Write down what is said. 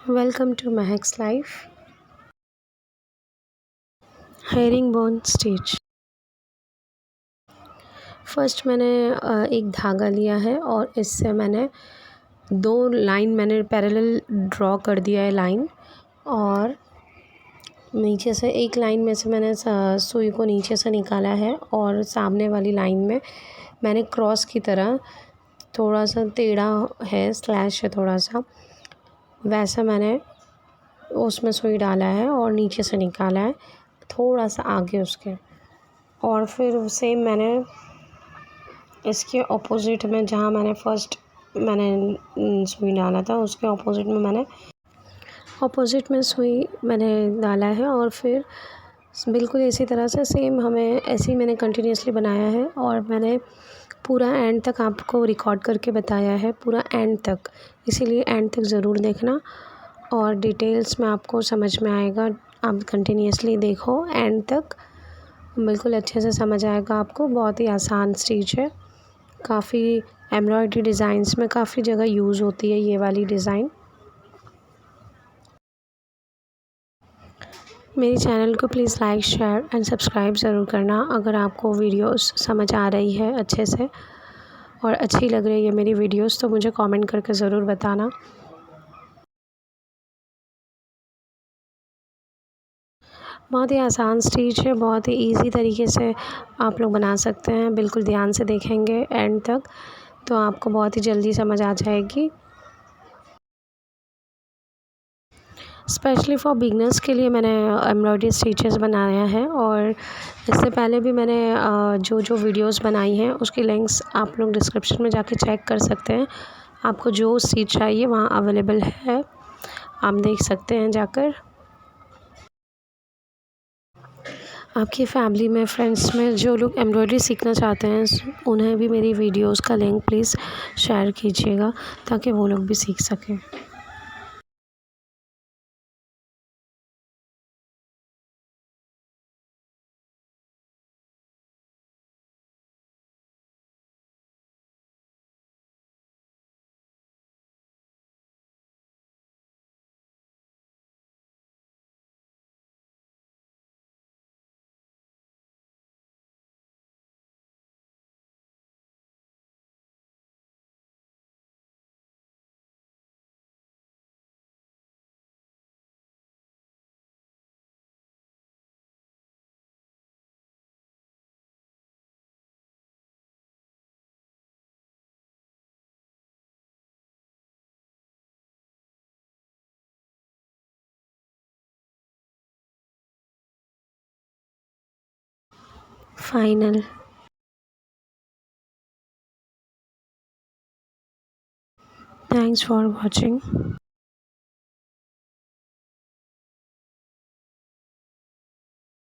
Welcome to Mahek's Life. Herringbone stitch. First मैंने एक धागा लिया है और इससे मैंने दो लाइन मैंने पैरेलल ड्रॉ कर दिया है लाइन। और नीचे से एक लाइन में से मैंने सुई को नीचे से निकाला है और सामने वाली लाइन में मैंने क्रॉस की तरह थोड़ा सा टेढ़ा है, स्लैश है थोड़ा सा, वैसा मैंने उसमें सुई डाला है और नीचे से निकाला है थोड़ा सा आगे उसके। और फिर सेम मैंने इसके ऑपोजिट में, जहाँ मैंने फर्स्ट मैंने सुई डाला था उसके ऑपोजिट में सुई मैंने डाला है। और फिर बिल्कुल इसी तरह से सेम हमें ऐसे ही मैंने कंटिन्यूसली बनाया है और मैंने पूरा एंड तक आपको रिकॉर्ड करके बताया है, पूरा एंड तक। इसीलिए एंड तक ज़रूर देखना और डिटेल्स में आपको समझ में आएगा। आप कंटिन्यूसली देखो एंड तक, बिल्कुल अच्छे से समझ आएगा आपको। बहुत ही आसान स्टिच है। काफ़ी एम्ब्रॉयडरी डिज़ाइंस में काफ़ी जगह यूज़ होती है ये वाली डिज़ाइन। मेरे चैनल को please like, share and subscribe ज़रूर करना अगर आपको वीडियोस समझ आ रही है अच्छे से और अच्छी लग रही है मेरी वीडियोस, तो मुझे कमेंट करके ज़रूर बताना। बहुत ही आसान स्टिच है, बहुत ही इजी तरीके से आप लोग बना सकते हैं। बिल्कुल ध्यान से देखेंगे एंड तक तो आपको बहुत ही जल्दी समझ आ जाएगी। स्पेशली फॉर बिगनर्स के लिए मैंने एम्ब्रॉयडरी स्टिचेस बनाया है। और इससे पहले भी मैंने जो जो वीडियोस बनाई हैं उसकी लिंक्स आप लोग डिस्क्रिप्शन में जाके चेक कर सकते हैं। आपको जो स्टिच चाहिए वहाँ अवेलेबल है, आप देख सकते हैं जाकर। आपकी फैमिली में, फ्रेंड्स में जो लोग एम्ब्रॉयडरी सीखना चाहते हैं उन्हें भी मेरी वीडियोस का लिंक प्लीज़ शेयर कीजिएगा ताकि वो लोग भी सीख सकें। फाइनल। Thanks for watching.